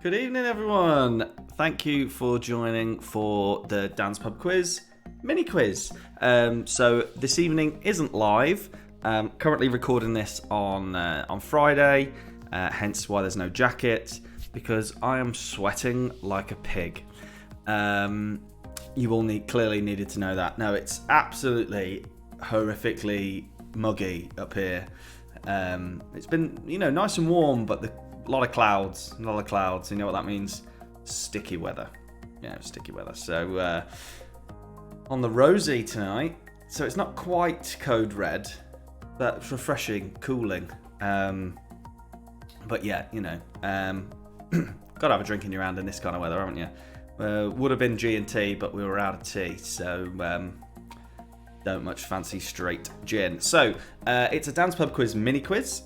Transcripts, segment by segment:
Good evening, everyone. Thank you for joining for the Dan's Pub Quiz mini quiz. So this evening isn't live. Currently recording this on Friday, hence why there's no jacket, because I am sweating like a pig. You all clearly needed to know that. No, it's absolutely horrifically muggy up here. It's been, nice and warm, but a lot of clouds. You know what that means? Sticky weather. Yeah, sticky weather. So on the rosy tonight. So it's not quite code red, but it's refreshing, cooling. But yeah, gotta have a drink in your hand in this kind of weather, haven't you? Would have been G&T, but we were out of tea, so don't much fancy straight gin. So it's a Dan's Pub Quiz mini quiz.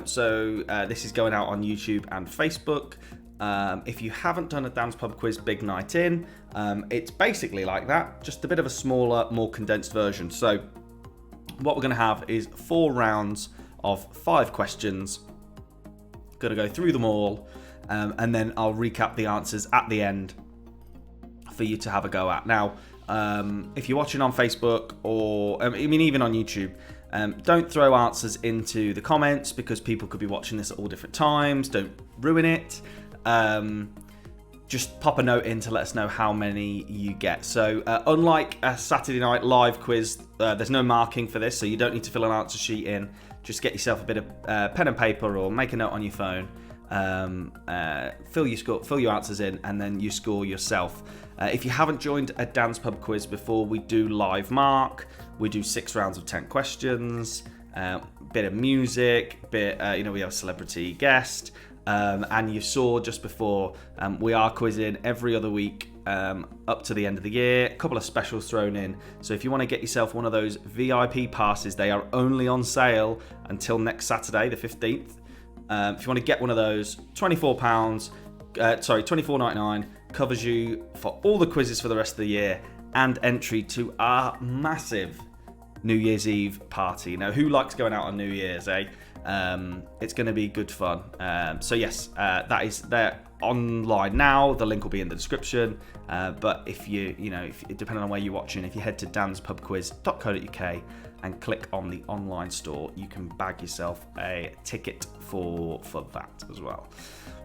So this is going out on YouTube and Facebook. If you haven't done a Dan's Pub Quiz Big Night In, it's basically like that, just a bit of a smaller, more condensed version. So what we're going to have is 4 rounds of 5 questions. Going to go through them all, and then I'll recap the answers at the end for you to have a go at. Now, if you're watching on Facebook or, even on YouTube, don't throw answers into the comments because people could be watching this at all different times. Don't ruin it. Just pop a note in to let us know how many you get. So unlike a Saturday night live quiz, there's no marking for this, so you don't need to fill an answer sheet in. Just get yourself a bit of pen and paper or make a note on your phone. Fill your answers in, and then you score yourself. If you haven't joined a Dan's Pub Quiz before, we do live mark. We do 6 rounds of 10 questions, bit of music, we have a celebrity guest. And you saw just before, we are quizzing every other week up to the end of the year. A couple of specials thrown in. So if you want to get yourself one of those VIP passes, they are only on sale until next Saturday, the 15th. If you want to get one of those, £24.99 covers you for all the quizzes for the rest of the year and entry to our massive New Year's Eve party. Now, who likes going out on New Year's, eh? It's going to be good fun. So yes, that is there online now. The link will be in the description. But if depending on where you're watching, if you head to danspubquiz.co.uk and click on the online store, you can bag yourself a ticket for that as well.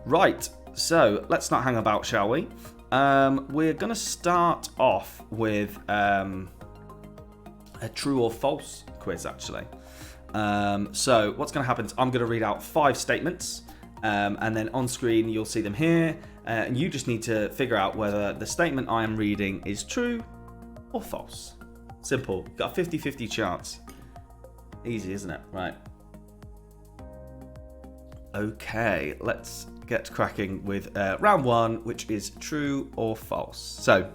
Right, so let's not hang about, shall we? We're going to start off with a true or false quiz, actually. So what's going to happen is I'm going to read out 5 statements, and then on screen you'll see them here, and you just need to figure out whether the statement I am reading is true or false. Simple. Got a 50-50 chance. Easy, isn't it? Right. Okay, let's get cracking with round 1, which is true or false. So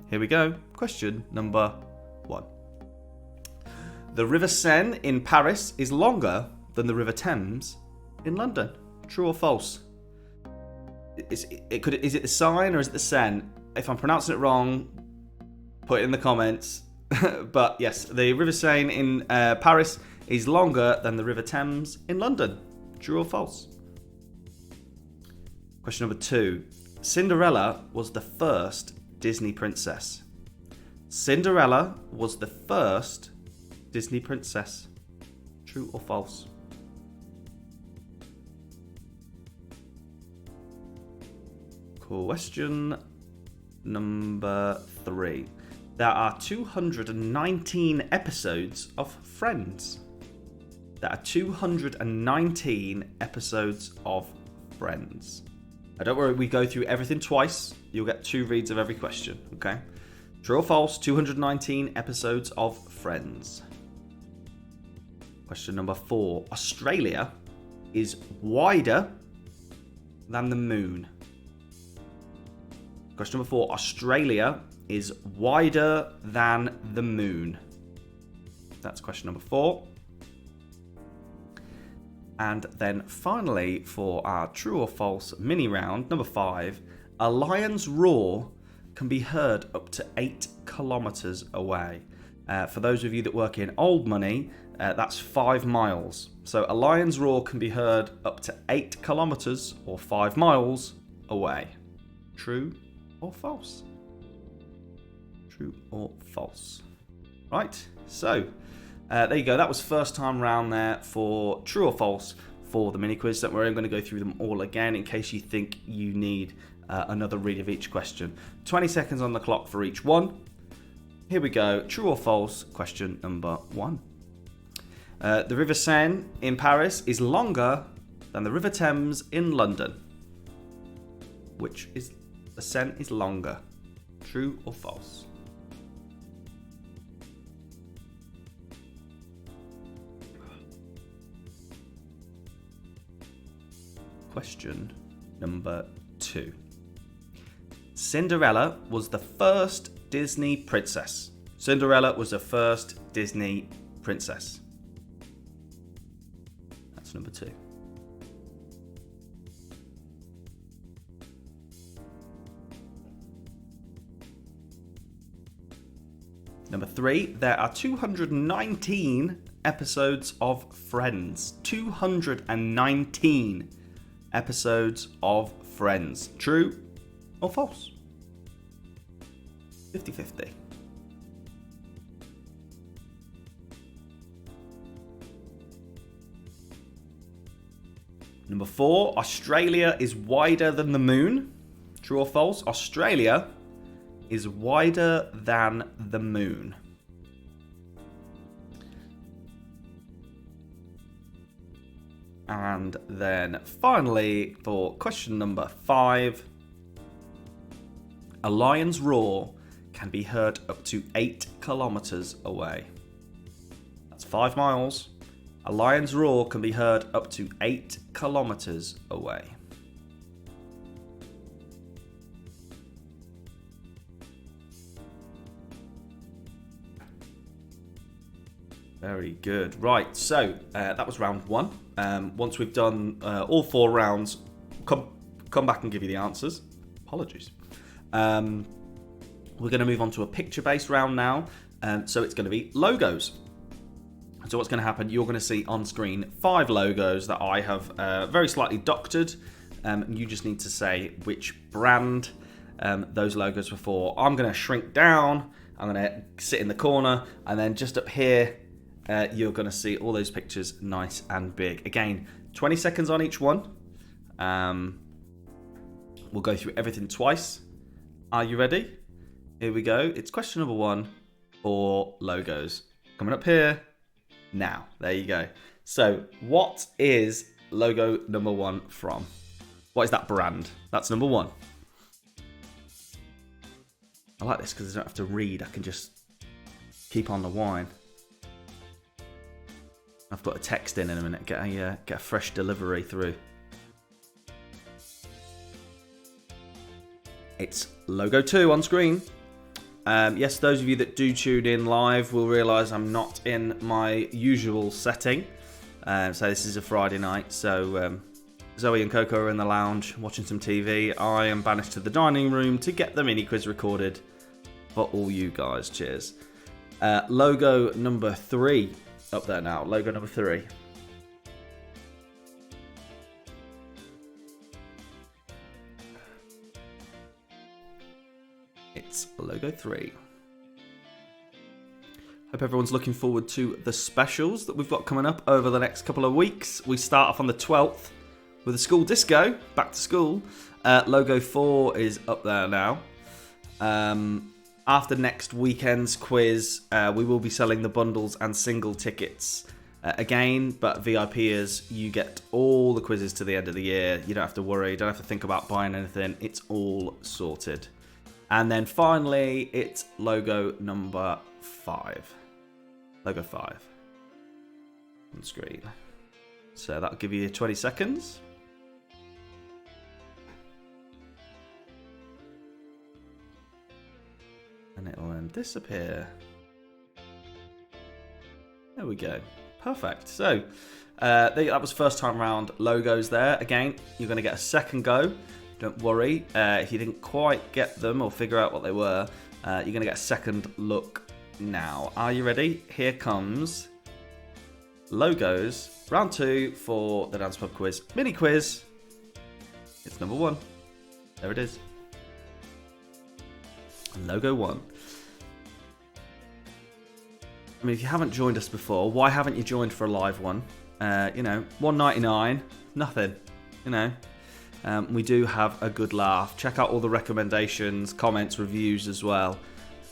here we go. Question number 1. The River Seine in Paris is longer than the River Thames in London. True or false? Is it the Seine or is it the Seine? If I'm pronouncing it wrong, put it in the comments. But yes, the River Seine in Paris is longer than the River Thames in London. True or false? Question number 2. Cinderella was the first Disney princess. Cinderella was the first Disney princess. True or false? Question number 3. There are 219 episodes of Friends. There are 219 episodes of Friends. Now, don't worry, we go through everything twice. You'll get 2 reads of every question, okay? True or false? 219 episodes of Friends. Question number 4. Australia is wider than the moon. Question number 4. Australia is wider than the moon. That's question number 4. And then finally, for our true or false mini round, number 5. A lion's roar can be heard up to 8 kilometres away. For those of you that work in old money, that's 5 miles. So a lion's roar can be heard up to 8 kilometres or 5 miles away. True or false? True or false? Right, so there you go. That was first time round there for true or false for the mini quiz. Don't worry, I'm going to go through them all again in case you think you need another read of each question. 20 seconds on the clock for each one. Here we go. True or false? Question number 1. The River Seine in Paris is longer than the River Thames in London. Which is the Seine is longer? True or false? Question number 2. Cinderella was the first Disney princess. Cinderella was the first Disney princess. That's number 2. Number 3, there are 219 episodes of Friends. 219 episodes of Friends. True or false? 50-50. Number 4, Australia is wider than the moon. True or false? Australia is wider than the moon. And then finally, for question number 5, a lion's roar can be heard up to 8 kilometers away. That's 5 miles. A lion's roar can be heard up to 8 kilometers away. Very good. Right, so that was round 1. Once we've done all 4 rounds, come back and give you the answers. Apologies. We're going to move on to a picture-based round now. So it's going to be logos. So what's going to happen, you're going to see on screen 5 logos that I have very slightly doctored. You just need to say which brand those logos were for. I'm going to shrink down. I'm going to sit in the corner. And then just up here, you're going to see all those pictures nice and big. Again, 20 seconds on each one. We'll go through everything twice. Are you ready? Here we go. It's question number 1 for logos. Coming up here. Now, there you go. So, what is logo number 1 from? What is that brand? That's number 1. I like this because I don't have to read. I can just keep on the wine. I've put a text in a minute. Get a fresh delivery through. It's logo 2 on screen. Yes, those of you that do tune in live will realise I'm not in my usual setting. So this is a Friday night. So Zoe and Coco are in the lounge watching some TV. I am banished to the dining room to get the mini quiz recorded for all you guys. Cheers. Logo number 3 up there now. Logo number 3. It's logo 3. Hope everyone's looking forward to the specials that we've got coming up over the next couple of weeks. We start off on the 12th with a school disco, back to school. Logo 4 is up there now. After next weekend's quiz, we will be selling the bundles and single tickets again, but VIPers, you get all the quizzes to the end of the year. You don't have to worry, you don't have to think about buying anything. It's all sorted. And then finally, it's logo number 5. Logo 5 on screen. So that'll give you 20 seconds. And it'll then disappear. There we go. Perfect. So that was first time round logos there. Again, you're going to get a second go. Don't worry. If you didn't quite get them or figure out what they were, you're going to get a second look now. Are you ready? Here comes logos. Round 2 for the Dance Pub Quiz mini quiz. It's number 1. There it is. Logo 1. I mean, if you haven't joined us before, why haven't you joined for a live one? You know, $1.99, nothing. You know, we do have a good laugh. Check out all the recommendations, comments, reviews as well.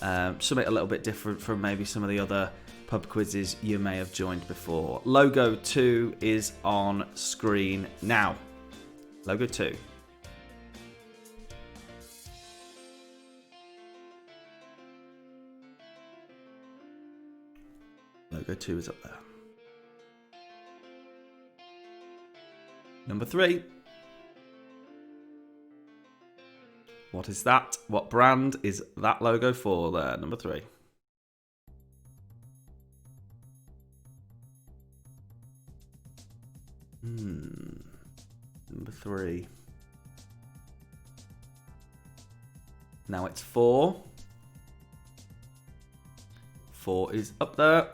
Something a little bit different from maybe some of the other pub quizzes you may have joined before. Logo 2 is on screen now. Logo 2. Logo 2 is up there. Number 3. What is that? What brand is that logo for there? Number 3. Number 3. Now it's 4. 4 is up there.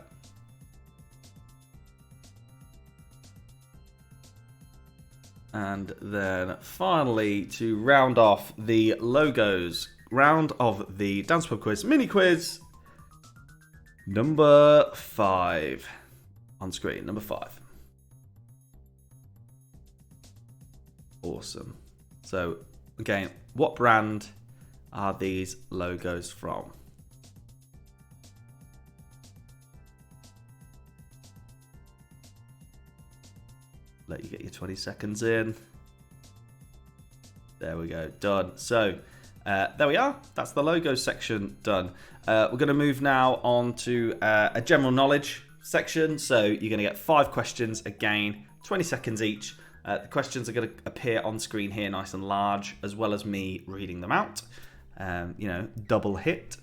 And then finally, to round off the logos, round of the Dance Pub Quiz mini quiz, number 5 on screen. Number 5. Awesome. So again, what brand are these logos from? Let you get your 20 seconds in. There we go, done. So there we are. That's the logo section done. We're going to move now on to a general knowledge section. So you're going to get 5 questions again, 20 seconds each. The questions are going to appear on screen here nice and large, as well as me reading them out. You know, double hit.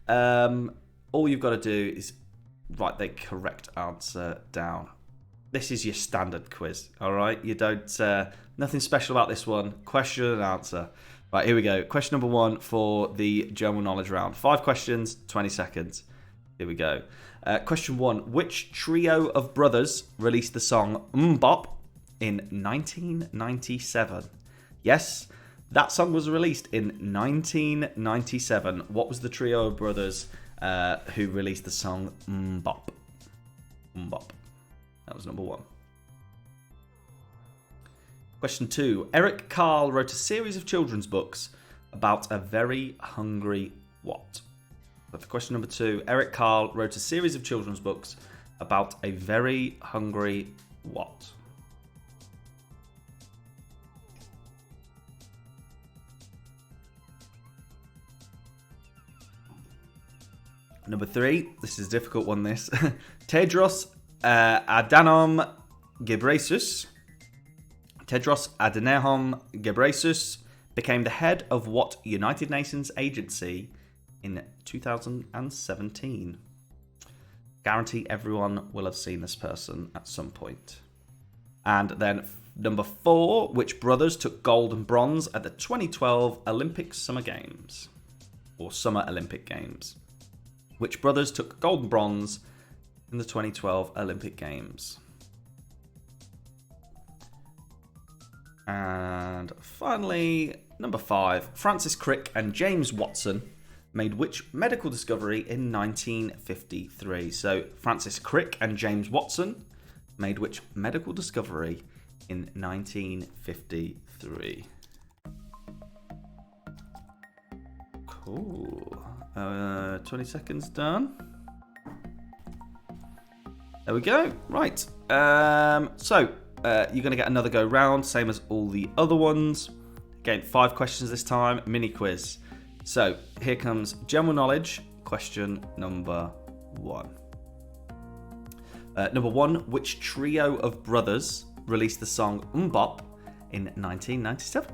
All you've got to do is write the correct answer down. This is your standard quiz, all right? You don't, nothing special about this one. Question and answer. Right, here we go. Question number 1 for the general knowledge round. 5 questions, 20 seconds. Here we go. Question 1. Which trio of brothers released the song Bop in 1997? Yes, that song was released in 1997. What was the trio of brothers who released the song Bop? Bop. That was number 1. Question 2. Eric Carle wrote a series of children's books about a very hungry what? So for question number 2. Eric Carle wrote a series of children's books about a very hungry what? Number 3. This is a difficult one, this. Tedros Adhanom Ghebreyesus. Tedros Adhanom Ghebreyesus became the head of what United Nations agency in 2017? Guarantee everyone will have seen this person at some point. And then number 4, which brothers took gold and bronze at the 2012 Olympic Summer Games? Or Summer Olympic Games. Which brothers took gold and bronze in the 2012 Olympic Games? And finally, number 5. Francis Crick and James Watson made which medical discovery in 1953? So Francis Crick and James Watson made which medical discovery in 1953? Cool. 20 seconds done. There we go. Right. So you're going to get another go round, same as all the other ones. Again, 5 questions this time, mini quiz. So here comes general knowledge, question number 1. Number 1, which trio of brothers released the song Bop in 1997?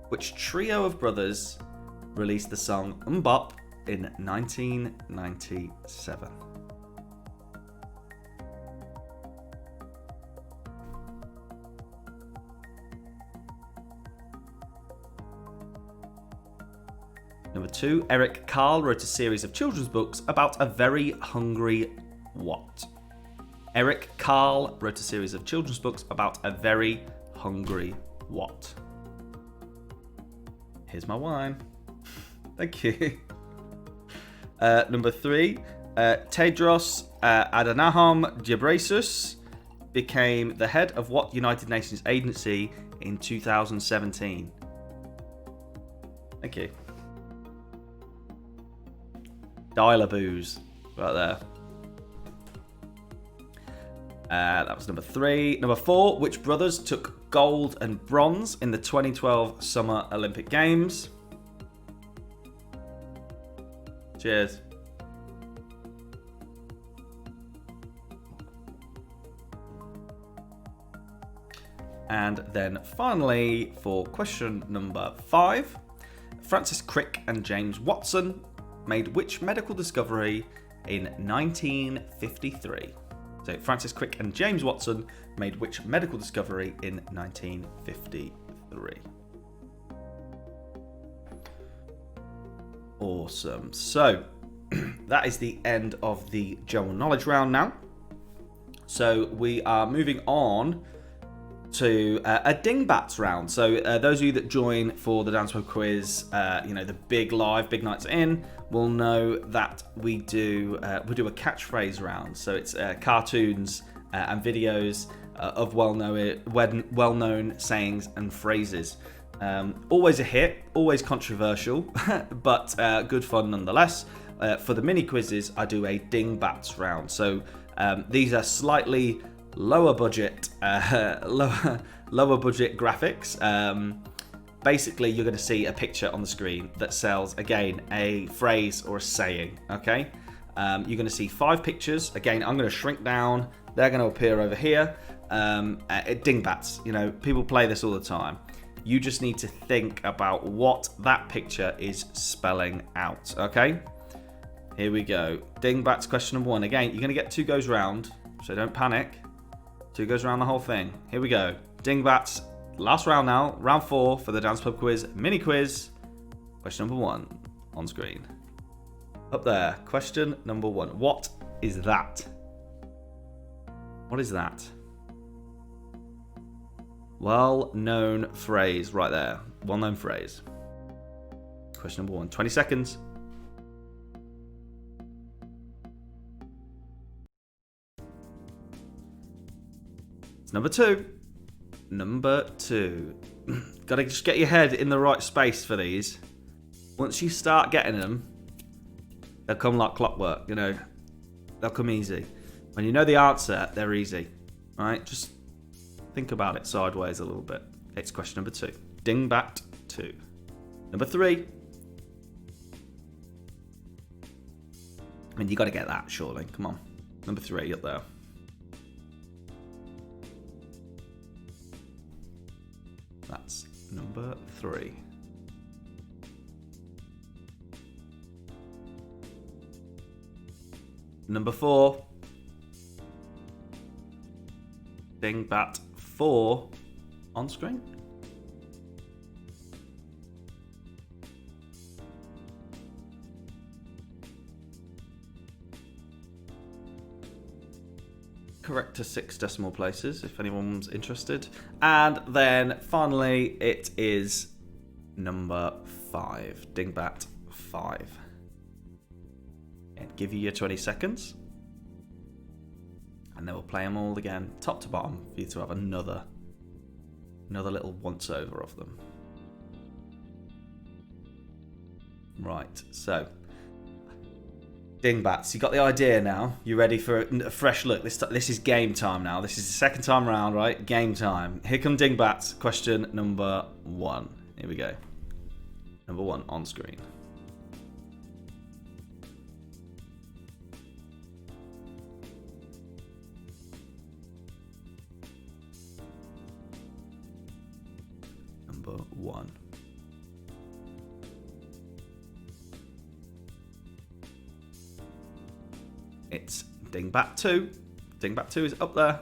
Which trio of brothers released the song Bop in 1997? Number 2, Eric Carle wrote a series of children's books about a very hungry what? Eric Carle wrote a series of children's books about a very hungry what? Here's my wine. Thank you. Number 3, Tedros Adhanom Ghebreyesus became the head of what United Nations agency in 2017? Thank you. Dial-a-booze right there. That was number 3. Number 4, which brothers took gold and bronze in the 2012 Summer Olympic Games? Cheers. And then finally, for question number 5, Francis Crick and James Watson made which medical discovery in 1953? So Francis Crick and James Watson made which medical discovery in 1953? Awesome. So that is the end of the general knowledge round now. So we are moving on to a Dingbats round. So those of you that join for the Dance Pub quiz, the big nights in, will know that we do a catchphrase round. So it's cartoons and videos of well-known sayings and phrases. Always a hit, always controversial, but good fun nonetheless. For the mini quizzes, I do a Dingbats round. So these are slightly lower budget graphics. Basically, you're going to see a picture on the screen that sells, again, a phrase or a saying. Okay, you're going to see 5 pictures. Again, I'm going to shrink down. They're going to appear over here. Dingbats. People play this all the time. You just need to think about what that picture is spelling out. Okay, here we go. Dingbats question number 1. Again, you're going to get 2 goes round, so don't panic. 2 goes around the whole thing. Here we go. Dingbats, last round now. Round 4 for the Dance Pub quiz mini quiz. Question number 1 on screen. Up there. Question number 1. What is that? What is that? Well-known phrase right there. Well-known phrase. Question number 1. 20 seconds. Number 2. Gotta just get your head in the right space for these. Once you start getting them, they'll come like clockwork, They'll come easy. When you know the answer, they're easy. Alright, just think about it sideways a little bit. It's question number 2. Dingbat 2. Number 3. You gotta get that, surely. Come on. Number 3 up there. That's number 3. Number 4. Dingbat 4 on screen. Correct to 6 decimal places, if anyone's interested. And then finally, it is number 5. Dingbat 5. And give you your 20 seconds. And then we'll play them all again, top to bottom, for you to have another little once-over of them. Right, so Dingbats, you got the idea now. You ready for a fresh look? This is game time now. This is the second time round, right? Game time. Here come Dingbats. Question number 1. Here we go. Number 1 on screen. Number 1. It's Dingbat 2. Dingbat 2 is up there.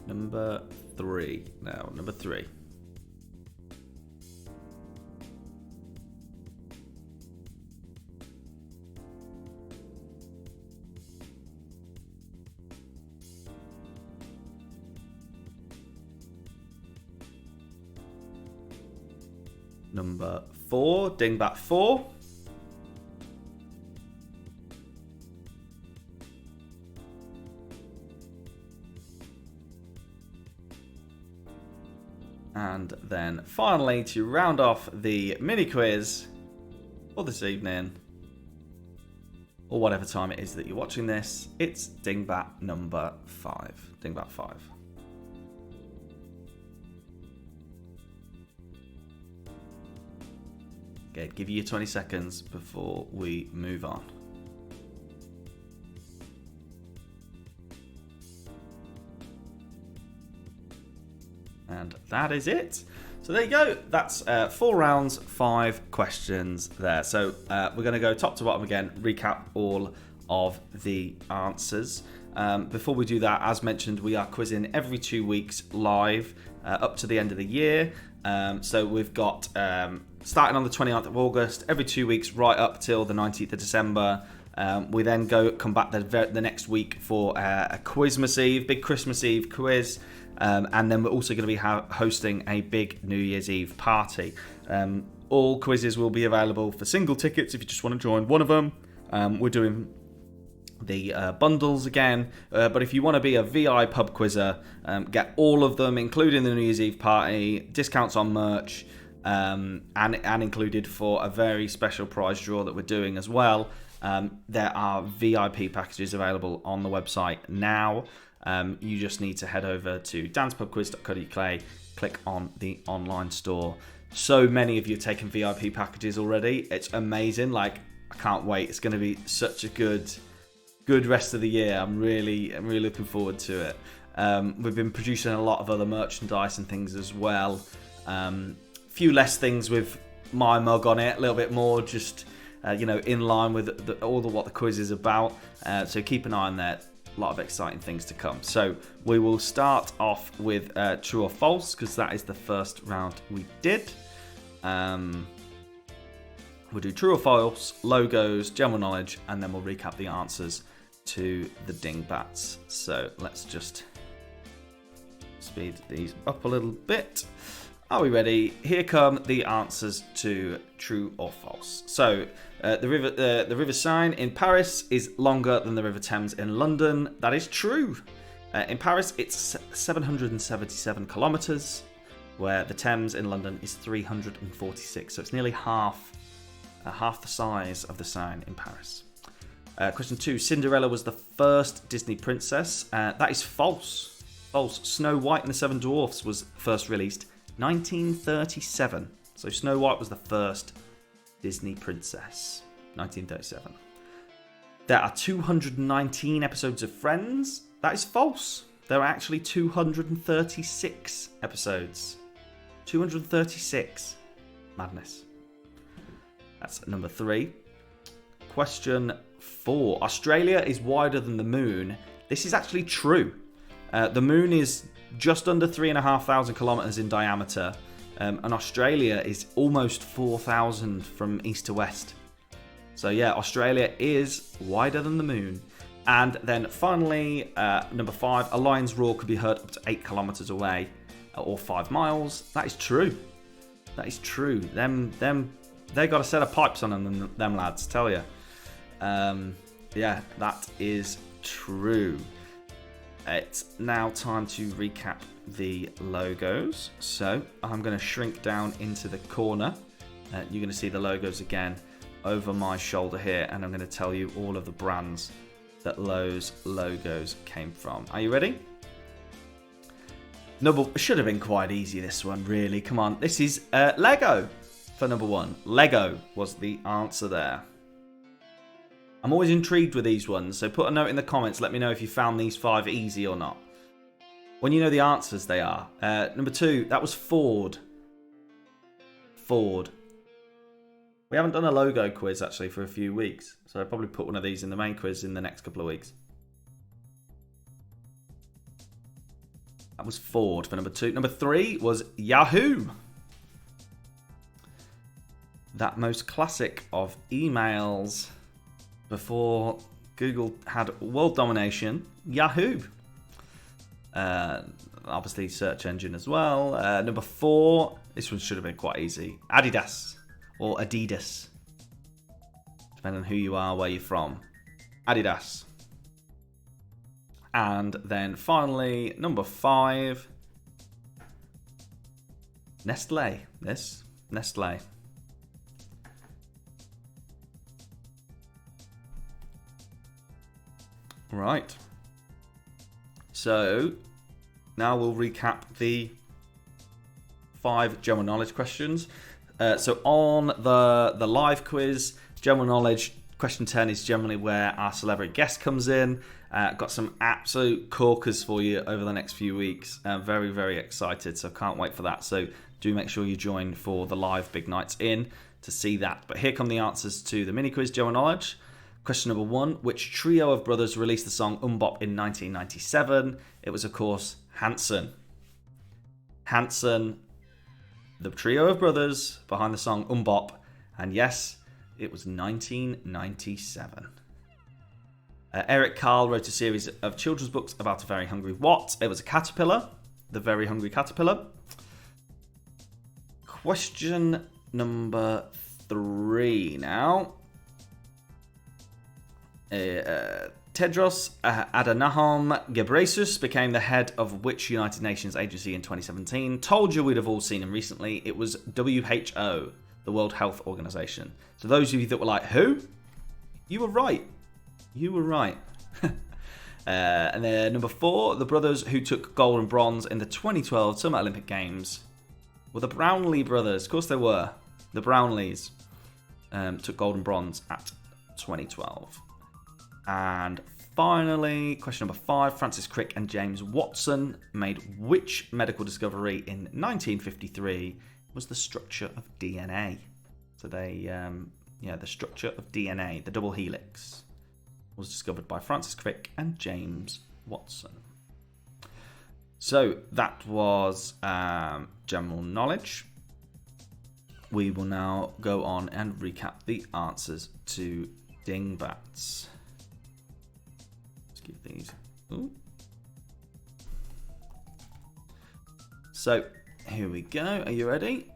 Number 3 now. Number 3. Number 4, Dingbat 4. And then finally, to round off the mini quiz for this evening, or whatever time it is that you're watching this, it's Dingbat number 5. Dingbat 5. Okay, give you 20 seconds before we move on. And that is it. So there you go. That's 4 rounds, 5 questions there. So we're going to go top to bottom again, recap all of the answers. Before we do that, as mentioned, we are quizzing every 2 weeks live up to the end of the year. So we've got starting on the 29th of August, every 2 weeks right up till the 19th of December. We then come back the next week for a Quizmas Eve, big Christmas Eve quiz. And then we're also going to be hosting a big New Year's Eve party. All quizzes will be available for single tickets if you just want to join one of them. We're doing the bundles again, but if you want to be a VI pub quizzer, get all of them, including the New Year's Eve party, discounts on merch, and included for a very special prize draw that we're doing as well. There are VIP packages available on the website now. You just need to head over to dancepubquiz.co.uk, click on the online store. So many of you have taken VIP packages already. It's amazing. Like, I can't wait. It's going to be such a good rest of the year. I'm really looking forward to it. We've been producing a lot of other merchandise and things as well. Few less things with my mug on it, a little bit more just in line with what the quiz is about. So keep an eye on that. A lot of exciting things to come. So we will start off with true or false, because that is the first round we did. We'll do true or false, logos, general knowledge, and then we'll recap the answers to the Dingbats. So let's just speed these up a little bit. Are we ready? Here come the answers to true or false. So the River Seine in Paris is longer than the River Thames in London. That is true. In Paris, it's 777 kilometres, where the Thames in London is 346. So it's nearly half the size of the Seine in Paris. Question 2. Cinderella was the first Disney princess. That is false. False. Snow White and the Seven Dwarfs was first released 1937. So Snow White was the first Disney princess. 1937. There are 219 episodes of Friends. That is false. There are actually 236 episodes. 236. Madness. That's number 3. Question 4. Australia is wider than the moon. This is actually true. The moon is just under 3,500 kilometres in diameter, and Australia is almost 4,000 from east to west. So yeah, Australia is wider than the moon. And then finally, number 5, a lion's roar could be heard up to 8 kilometres away, or 5 miles. That is true. That is true. They got a set of pipes on them lads, tell you. Yeah, that is true. It's now time to recap the logos. So I'm going to shrink down into the corner. You're going to see the logos again over my shoulder here, and I'm going to tell you all of the brands that those logos came from. Are you ready? Should have been quite easy, this one, really. Come on. This is Lego for number 1. Lego was the answer there. I'm always intrigued with these ones, so put a note in the comments. Let me know if you found these 5 easy or not. When you know the answers, they are. Number 2, that was Ford. Ford. We haven't done a logo quiz, actually, for a few weeks. So I'll probably put one of these in the main quiz in the next couple of weeks. That was Ford for number 2. Number 3 was Yahoo. That most classic of emails before Google had world domination. Yahoo. obviously search engine as well. Number 4, this one should have been quite easy. Adidas or Adidas, depending on who you are, where you're from. Adidas. And then finally, number 5, Nestle. This, Nestle. Right. So now we'll recap the 5 general knowledge questions. So on the live quiz, general knowledge, question 10 is generally where our celebrity guest comes in. Got some absolute corkers for you over the next few weeks. Very, very excited, so can't wait for that. So do make sure you join for the live Big Nights In to see that. But here come the answers to the mini quiz general knowledge. Question number 1, which trio of brothers released the song Bop in 1997? It was, of course, Hanson. Hanson, the trio of brothers behind the song Bop. And yes, it was 1997. Eric Carle wrote a series of children's books about a very hungry what? It was a caterpillar. The Very Hungry Caterpillar. Question number 3 now. Tedros Adhanom Ghebreyesus became the head of which United Nations agency in 2017? Told you we'd have all seen him recently. It was WHO, the World Health Organization. So those of you that were like, who? You were right. You were right. And then number 4, the brothers who took gold and bronze in the 2012 Summer Olympic Games were the Brownlee brothers. Of course they were. The Brownlees took gold and bronze at 2012. And finally, question number 5, Francis Crick and James Watson made which medical discovery in 1953? Was the structure of DNA. So they, the structure of DNA, the double helix, was discovered by Francis Crick and James Watson. So that was general knowledge. We will now go on and recap the answers to Dingbats. Give these. Ooh. So here we go. Are you ready?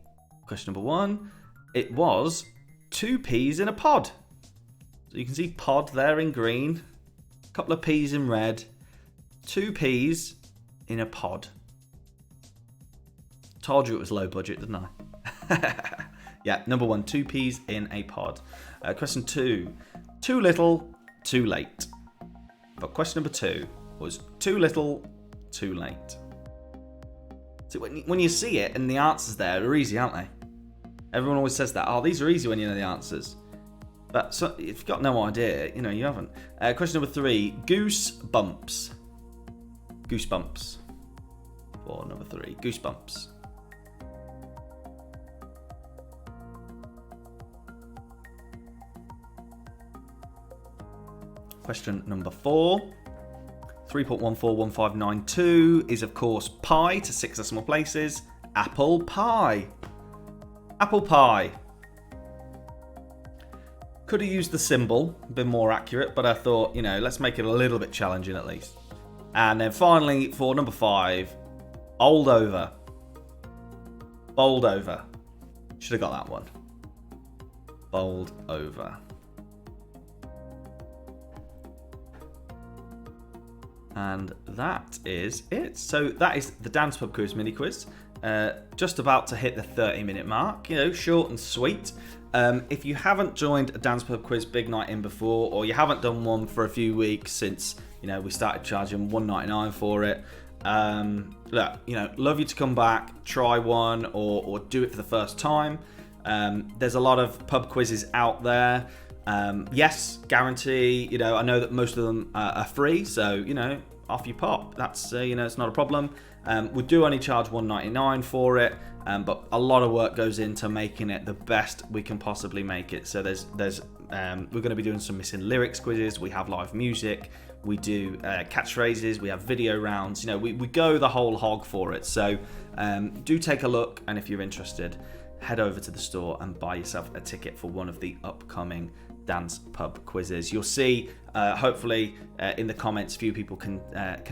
Question number 1. It was 2 peas in a pod. So you can see pod there in green, a couple of peas in red, 2 peas in a pod. Told you it was low budget, didn't I? Yeah, number 1, 2 peas in a pod. Question 2. Too little, too late. But question number 2 was too little, too late. So when you see it and the answers there, they're easy, aren't they? Everyone always says that. Oh, these are easy when you know the answers. But so, if you've got no idea, you haven't. Question number 3, goose bumps. Goosebumps. For number 3, goosebumps. Question number 4, 3.141592 is of course pi to 6 decimal places. Apple pie. Apple pie. Could have used the symbol, been more accurate, but I thought, let's make it a little bit challenging at least. And then finally, for number 5, bowled over. Bowled over. Should have got that one. Bowled over. And that is it. So that is the Dance Pub Quiz mini quiz. Just about to hit the 30-minute mark. Short and sweet. If you haven't joined a Dance Pub Quiz Big Night In before, or you haven't done one for a few weeks since we started charging $1.99 for it, look, love you to come back, try one, or do it for the first time. There's a lot of pub quizzes out there. Yes, guarantee. I know that most of them are free, so off you pop. That's it's not a problem. We do only charge $1.99 for it, but a lot of work goes into making it the best we can possibly make it. So there's we're going to be doing some missing lyrics quizzes. We have live music. We do catchphrases. We have video rounds. We go the whole hog for it. So do take a look, and if you're interested, head over to the store and buy yourself a ticket for one of the upcoming dance pub quizzes. You'll see, hopefully, in the comments, a few people can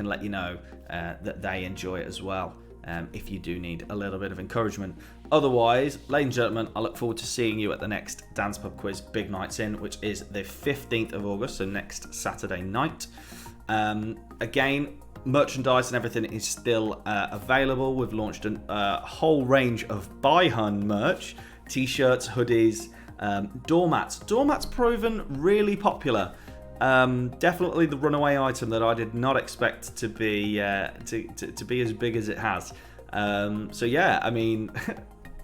let you know that they enjoy it as well. If you do need a little bit of encouragement. Otherwise, ladies and gentlemen, I look forward to seeing you at the next Dance Pub Quiz Big Nights In, which is the 15th of August, so next Saturday night. Again, merchandise and everything is still available. We've launched a whole range of By Hun merch, t-shirts, hoodies, doormats. Doormats proven really popular. Definitely the runaway item that I did not expect to be to be as big as it has. So yeah, I mean,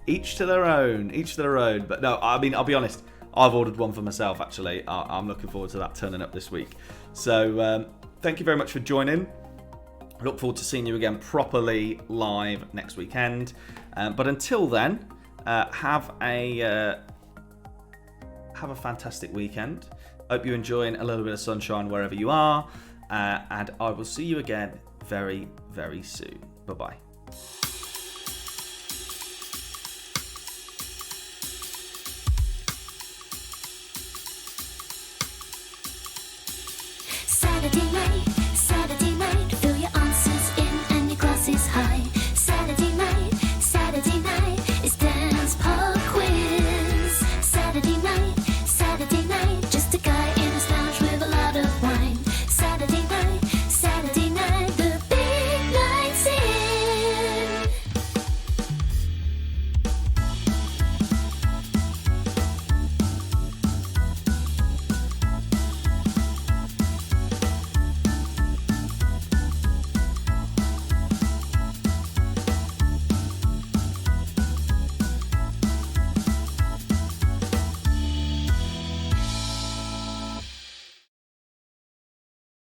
each to their own. But no, I mean, I'll be honest, I've ordered one for myself actually. I'm looking forward to that turning up this week. So thank you very much for joining. I look forward to seeing you again properly live next weekend. But until then, have a fantastic weekend. Hope you're enjoying a little bit of sunshine wherever you are. And I will see you again very, very soon. Bye-bye.